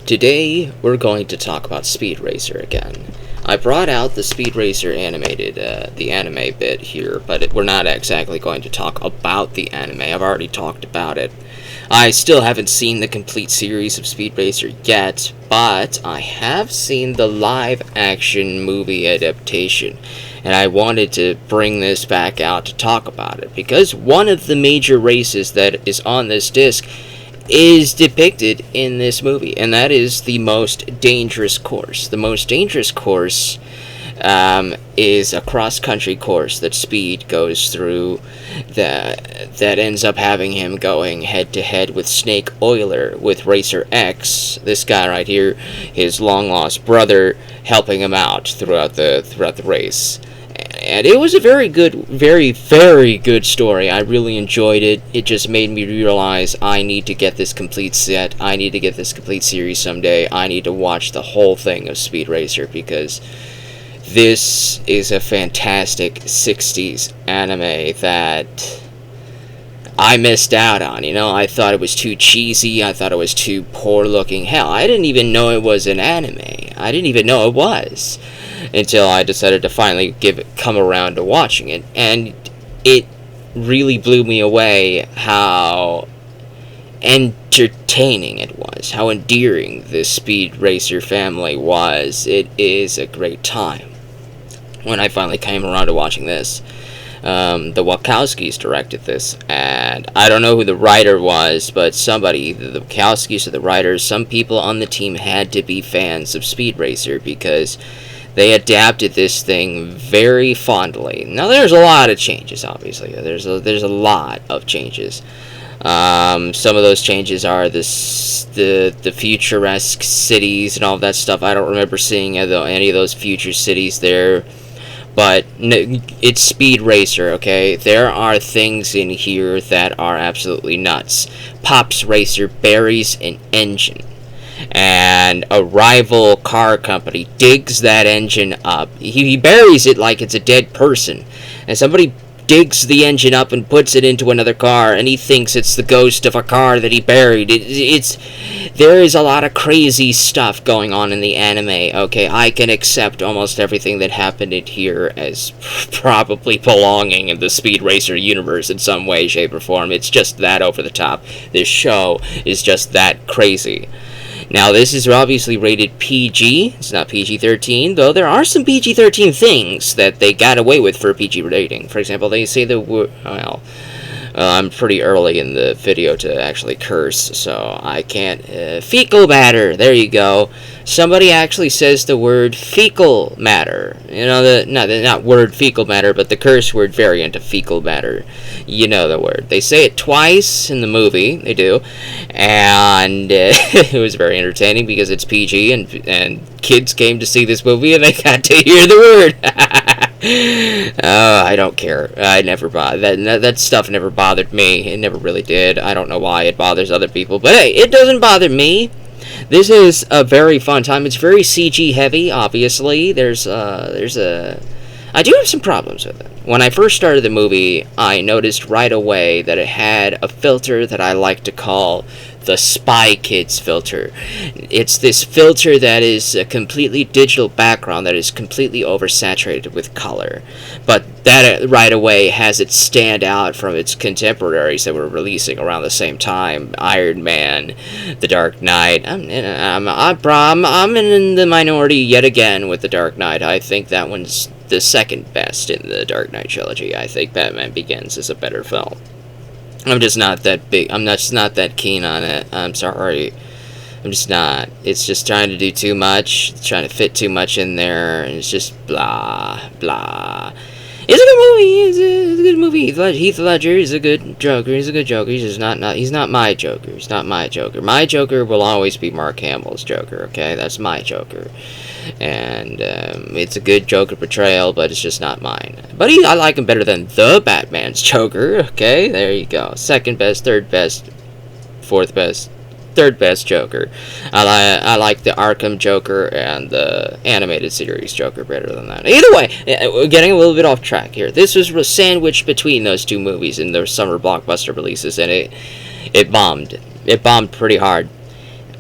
Today, we're going to talk about Speed Racer again. I brought out the Speed Racer animated, the anime bit here, but we're not exactly going to talk about the anime. I've already talked about it. I still haven't seen the complete series of Speed Racer yet, but I have seen the live-action movie adaptation, and I wanted to bring this back out to talk about it, because one of the major races that is on this disc is depicted in this movie, and that is the most dangerous course. The most dangerous course is a cross-country course that Speed goes through that ends up having him going head-to-head with Snake Oiler, with Racer X, this guy right here, his long-lost brother, helping him out throughout the race. And it was a very good, very, very good story. I really enjoyed it. It just made me realize I need to get this complete set. I need to get this complete series someday. I need to watch the whole thing of Speed Racer, because this is a fantastic 60s anime that I missed out on. You know, I thought it was too cheesy. I thought it was too poor looking. Hell, I didn't even know it was an anime. I didn't even know it was until I decided to finally come around to watching it, and it really blew me away how entertaining it was, how endearing this Speed Racer family was. It is a great time. When I finally came around to watching this, the Wachowskis directed this, and I don't know who the writer was, but somebody, the Wachowskis or the writers, some people on the team had to be fans of Speed Racer, because they adapted this thing very fondly. Now, there's a lot of changes, obviously. There's a lot of changes. Some of those changes are the futuresque cities and all that stuff. I don't remember seeing any of those future cities there. But it's Speed Racer, okay? There are things in here that are absolutely nuts. Pops Racer buries an engine, and a rival car company digs that engine up. He buries it like it's a dead person, and somebody digs the engine up and puts it into another car, and he thinks it's the ghost of a car that he buried. There is a lot of crazy stuff going on in the anime, okay? I can accept almost everything that happened in here as probably belonging in the Speed Racer universe in some way, shape, or form. It's just that over the top. This show is just that crazy. Now, this is obviously rated PG. It's not PG-13, though there are some PG-13 things that they got away with for a PG rating. For example, they say the word, well, I'm pretty early in the video to actually curse, so I can't. Fecal matter, there you go. Somebody actually says the word fecal matter. You know, not word fecal matter, but the curse word variant of fecal matter. You know the word. They say it twice in the movie, they do, and it was very entertaining because it's PG, and kids came to see this movie and they got to hear the word. I don't care. I never that stuff never bothered me. It never really did. I don't know why it bothers other people, but hey, it doesn't bother me. This is a very fun time. It's very CG heavy, obviously. I do have some problems with it. When I first started the movie, I noticed right away that it had a filter that I like to call the Spy Kids filter. It's this filter that is a completely digital background that is completely oversaturated with color. But that right away has it stand out from its contemporaries that were releasing around the same time. Iron Man, The Dark Knight. I'm in the minority yet again with The Dark Knight. I think that one's the second best in the Dark Knight trilogy. I think Batman Begins is a better film. I'm just not that big. I'm just not that keen on it. I'm sorry. I'm just not. It's just trying to do too much. It's trying to fit too much in there. And it's just blah, blah. It's a good movie. It's a good movie. Heath Ledger is a good Joker. He's a good Joker. He's just not. He's not my Joker. He's not my Joker. My Joker will always be Mark Hamill's Joker. Okay, that's my Joker. And it's a good Joker portrayal, but it's just not mine. But I like him better than the Batman's Joker. Okay, there you go. Second best, third best, fourth best, third best Joker. I like the Arkham Joker and the animated series Joker better than that. Either way, we're getting a little bit off track here. This was sandwiched between those two movies in their summer blockbuster releases, and it bombed. It bombed pretty hard.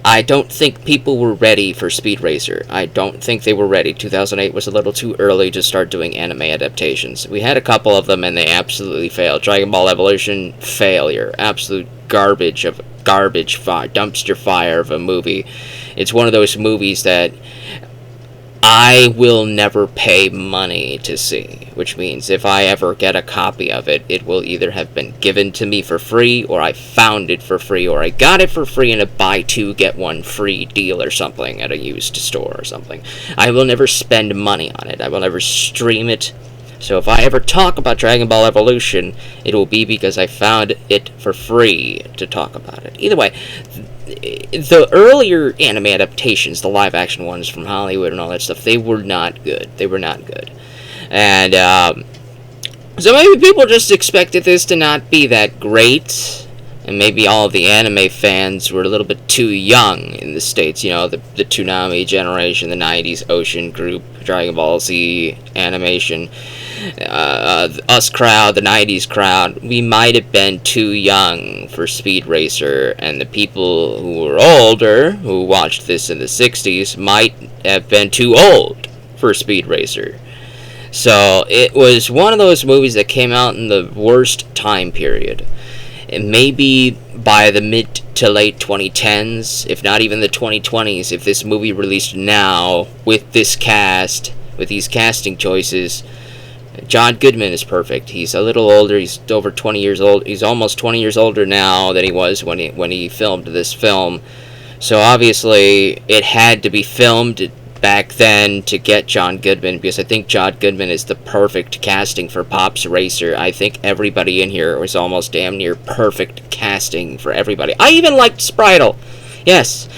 I don't think people were ready for Speed Racer. I don't think they were ready. 2008 was a little too early to start doing anime adaptations. We had a couple of them and they absolutely failed. Dragon Ball Evolution, failure. Absolute garbage fire, dumpster fire of a movie. It's one of those movies that I will never pay money to see, which means if I ever get a copy of it, it will either have been given to me for free, or I found it for free, or I got it for free in a buy two, get one free deal or something at a used store or something. I will never spend money on it. I will never stream it. So if I ever talk about Dragon Ball Evolution, it will be because I found it for free to talk about it. Either way, the earlier anime adaptations, the live-action ones from Hollywood and all that stuff, they were not good. They were not good. And, so maybe people just expected this to not be that great, and maybe all of the anime fans were a little bit too young in the States. You know, the Toonami generation, the 90s Ocean Group, Dragon Ball Z animation, us crowd, the 90s crowd, we might have been too young for Speed Racer, and the people who were older, who watched this in the 60s, might have been too old for Speed Racer. So it was one of those movies that came out in the worst time period. And maybe by the mid to late 2010s, if not even the 2020s, if this movie released now with this cast, with these casting choices, John Goodman is perfect. He's a little older. He's over 20 years old. He's almost 20 years older now than he was when he filmed this film. So obviously, it had to be filmed back then to get John Goodman, because I think John Goodman is the perfect casting for Pops Racer. I think everybody in here was almost damn near perfect casting for everybody. I even liked Spritle. Yes.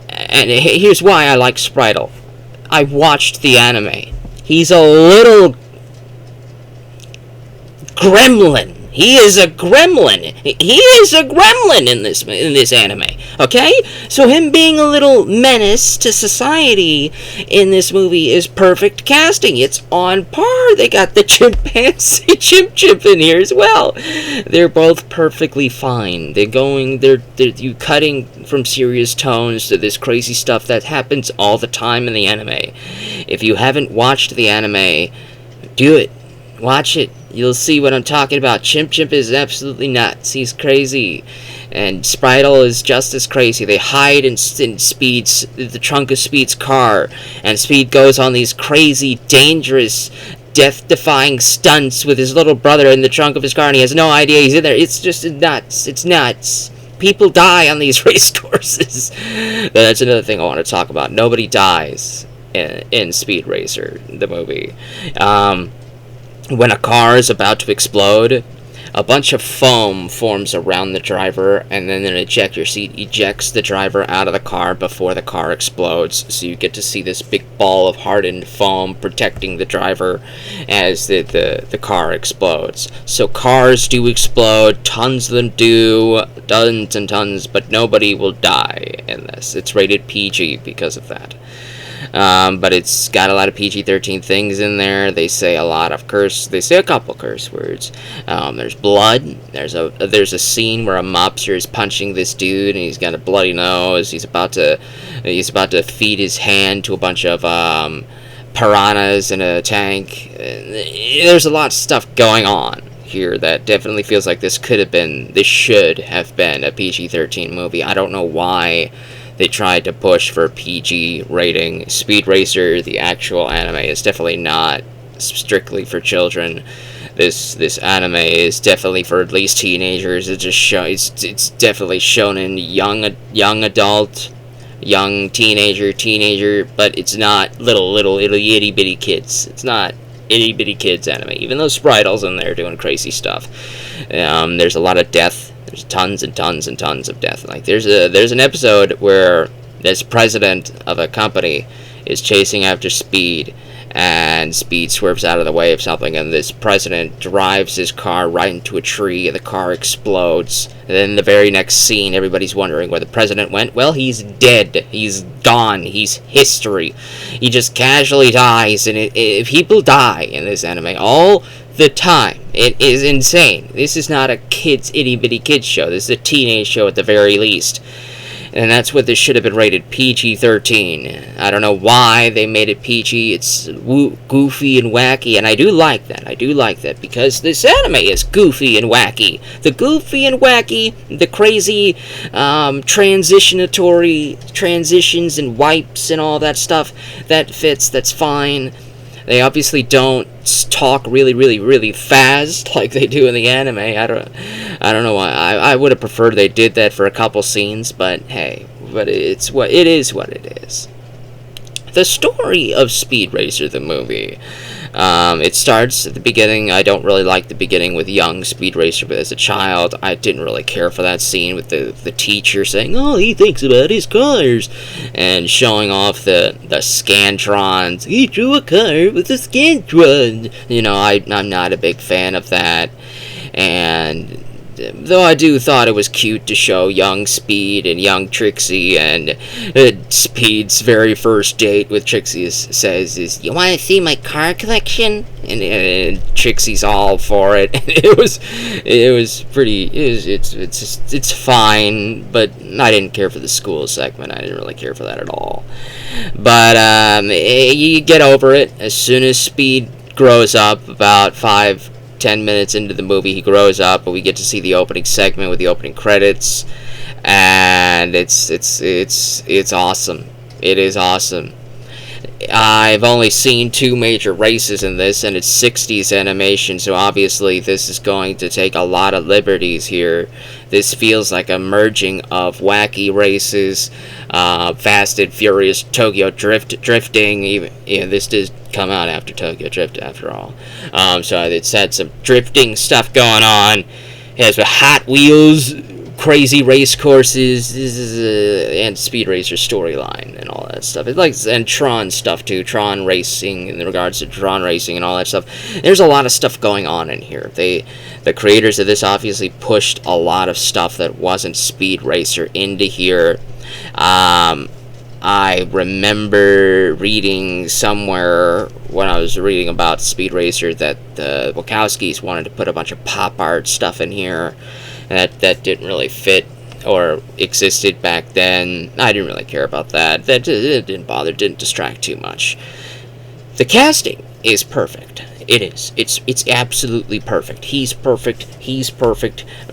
And here's why I like Spritle. I watched the anime. He's a little gremlin. He is a gremlin. He is a gremlin in this anime. Okay? So him being a little menace to society in this movie is perfect casting. It's on par. They got the chimpanzee chimp in here as well. They're both perfectly fine. They're you cutting from serious tones to this crazy stuff that happens all the time in the anime. If you haven't watched the anime, do it. Watch it. You'll see what I'm talking about. Chimp is absolutely nuts. He's crazy. And Spritle is just as crazy. They hide in Speed's, the trunk of Speed's car. And Speed goes on these crazy, dangerous, death-defying stunts with his little brother in the trunk of his car. And he has no idea he's in there. It's just nuts. It's nuts. People die on these race courses. But that's another thing I want to talk about. Nobody dies in Speed Racer, the movie. When a car is about to explode, a bunch of foam forms around the driver, and then an ejector seat ejects the driver out of the car before the car explodes. So you get to see this big ball of hardened foam protecting the driver as the car explodes. So cars do explode, tons of them do, tons and tons, but nobody will die in this. It's rated PG because of that. But it's got a lot of PG-13 things in there. They say a lot of they say a couple curse words. There's blood. There's a scene where a mobster is punching this dude, and he's got a bloody nose. He's about to feed his hand to a bunch of piranhas in a tank. There's a lot of stuff going on here that definitely feels like this should have been a PG-13 movie. I don't know why they tried to push for a PG rating. Speed Racer, the actual anime, is definitely not strictly for children. This anime is definitely for at least teenagers. It's definitely shown in young adult, young teenager, but it's not little itty bitty kids. It's not itty bitty kids anime. Even though Spritle's in there doing crazy stuff. There's a lot of death. There's tons and tons and tons of death. Like there's an episode where this president of a company is chasing after Speed, and Speed swerves out of the way of something, and this president drives his car right into a tree, and the car explodes. And then the very next scene, everybody's wondering where the president went. Well, he's dead. He's gone. He's history. He just casually dies, and people die in this anime all the time. It is insane. This is not a itty bitty kids show. This is a teenage show at the very least. And that's what this should have been rated PG-13. I don't know why they made it PG. It's goofy and wacky, and I do like that. I do like that because this anime is goofy and wacky. The goofy and wacky, the crazy transitions and wipes and all that stuff, that fits. That's fine. They obviously don't talk really fast like they do in the anime. I don't know why. I would have preferred they did that for a couple scenes, but hey, it is what it is. The story of Speed Racer, the movie. It starts at the beginning. I don't really like the beginning with young Speed Racer, but as a child, I didn't really care for that scene with the teacher saying, "Oh, he thinks about his cars," and showing off the Scantrons. He drew a car with a Scantron. You know, I'm not a big fan of that, and though I do thought it was cute to show young Speed and young Trixie, and Speed's very first date with Trixie says, "You want to see my car collection?" And Trixie's all for it. It's fine, but I didn't care for the school segment. I didn't really care for that at all. But you get over it as soon as Speed grows up. About 5-10 minutes into the movie, he grows up, and we get to see the opening segment with the opening credits, and it's awesome. It is awesome. I've only seen 2 major races in this, and it's 60s animation, so obviously this is going to take a lot of liberties here. This feels like a merging of wacky races, Fast and Furious, Tokyo drifting. Even this did come out after Tokyo Drift, after all. So it's had some drifting stuff going on. It has Hot Wheels, crazy race courses, and Speed Racer storyline and all that stuff. It's like, and Tron stuff too, Tron racing in regards to Tron racing and all that stuff. There's a lot of stuff going on in here. The creators of this obviously pushed a lot of stuff that wasn't Speed Racer into here. I remember reading somewhere when I was reading about Speed Racer that the Wachowskis wanted to put a bunch of pop art stuff in here. That didn't really fit or existed back then. I didn't really care about that. That didn't bother, didn't distract too much. The casting is perfect. It is. It's absolutely perfect. He's perfect.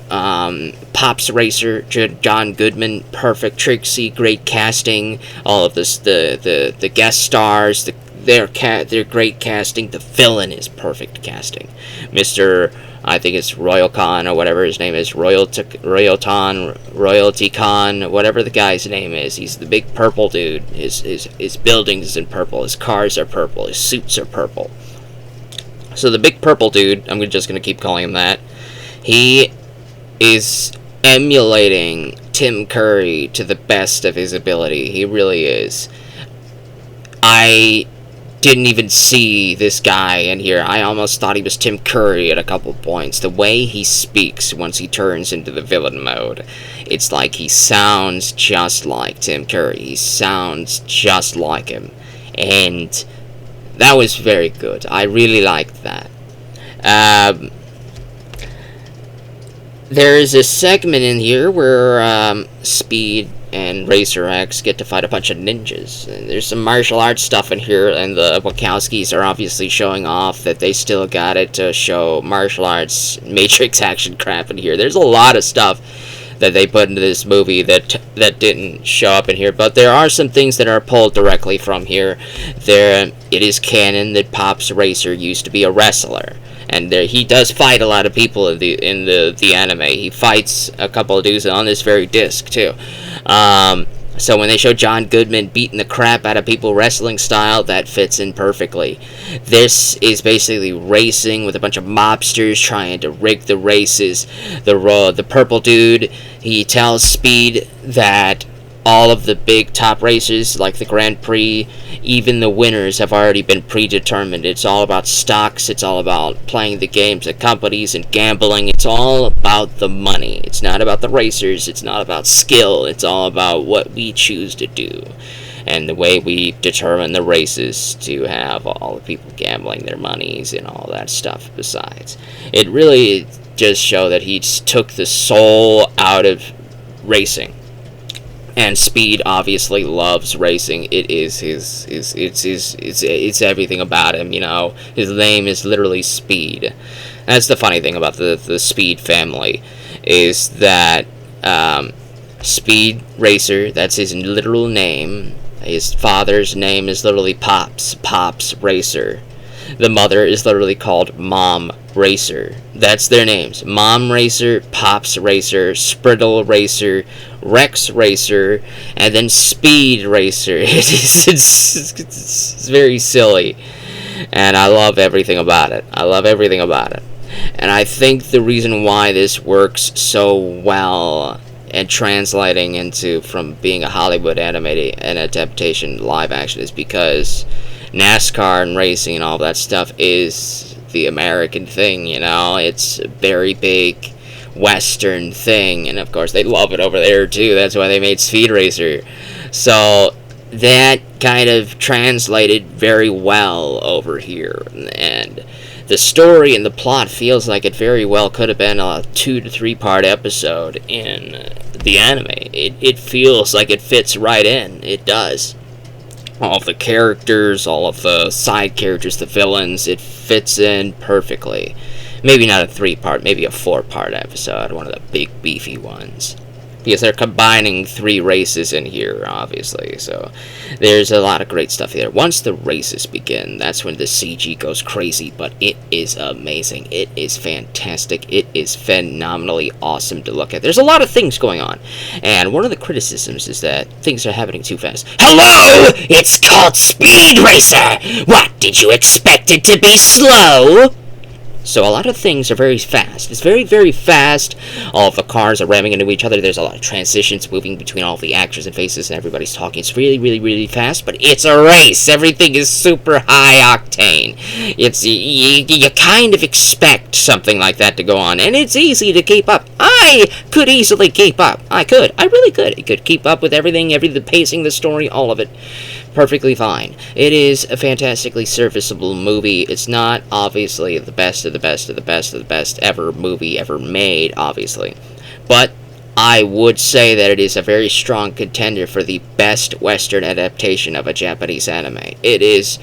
Pops Racer, John Goodman, perfect. Trixie, great casting. All of this, the guest stars, their great casting. The villain is perfect casting. Mr. I think it's Royal Khan or whatever his name is, Royalty Khan, whatever the guy's name is. He's the big purple dude. His buildings is in purple. His cars are purple. His suits are purple. So the big purple dude, I'm just going to keep calling him that, he is emulating Tim Curry to the best of his ability. He really is. I didn't even see this guy in here. I almost thought he was Tim Curry at a couple points. The way he speaks once he turns into the villain mode, it's like he sounds just like Tim Curry. He sounds just like him. And that was very good. I really liked that. There is a segment in here where Speed and Racer X get to fight a bunch of ninjas. And there's some martial arts stuff in here, and the Wachowskis are obviously showing off that they still got it to show martial arts, Matrix action crap in here. There's a lot of stuff that they put into this movie that didn't show up in here, but there are some things that are pulled directly from here. It is canon that Pops Racer used to be a wrestler, and he does fight a lot of people in the anime. He fights a couple of dudes on this very disc too. So when they show John Goodman beating the crap out of people wrestling style, that fits in perfectly. This is basically racing with a bunch of mobsters trying to rig the races. The purple dude, he tells Speed that all of the big top races, like the Grand Prix, even the winners have already been predetermined. It's all about stocks, it's all about playing the games at companies and gambling. It's all about the money. It's not about the racers, it's not about skill, it's all about what we choose to do and the way we determine the races to have all the people gambling their monies and all that stuff besides. It really just showed that he took the soul out of racing. And Speed obviously loves racing. It is it's everything about him, you know. His name is literally Speed. That's the funny thing about the Speed family, is that Speed Racer, that's his literal name. His father's name is literally Pops Racer. The mother is literally called Mom Racer. That's their names. Mom Racer, Pops Racer, Spriddle Racer, Rex Racer, and then Speed Racer. It's very silly. And I love everything about it. I love everything about it. And I think the reason why this works so well and translating into from being a Hollywood animated and adaptation live action is because NASCAR and racing and all that stuff is the American thing, you know. It's a very big Western thing, and of course they love it over there too. That's why they made Speed Racer. So that kind of translated very well over here, and the story and the plot feels like it very well could have been a 2 to 3 part episode in the anime. It feels like it fits right in. It does. All of the characters, all of the side characters, the villains, it fits in perfectly. Maybe not a 3 part, maybe a 4 part episode, one of the big beefy ones. Because they're combining 3 races in here, obviously, so there's a lot of great stuff there. Once the races begin, that's when the CG goes crazy, but it is amazing. It is fantastic. It is phenomenally awesome to look at. There's a lot of things going on, and one of the criticisms is that things are happening too fast. Hello! It's called Speed Racer! What, did you expect it to be slow? So a lot of things are very fast. It's very, very fast. All of the cars are ramming into each other. There's a lot of transitions moving between all the actors and faces, and everybody's talking. It's really, really, really fast, but it's a race. Everything is super high octane. It's you kind of expect something like that to go on, and it's easy to keep up. I could easily keep up. I really could. I could keep up with everything, the pacing, the story, all of it. Perfectly fine. It is a fantastically serviceable movie. It's not, obviously, the best of the best of the best of the best ever movie ever made, obviously. But I would say that it is a very strong contender for the best Western adaptation of a Japanese anime. It is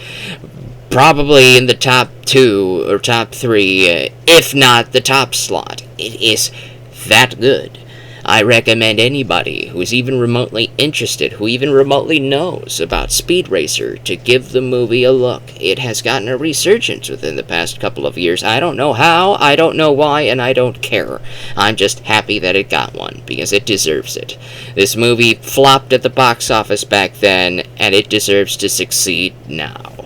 probably in the top 2 or top 3, if not the top slot. It is that good. I recommend anybody who is even remotely interested, who even remotely knows about Speed Racer, to give the movie a look. It has gotten a resurgence within the past couple of years. I don't know how, I don't know why, and I don't care. I'm just happy that it got one, because it deserves it. This movie flopped at the box office back then, and it deserves to succeed now.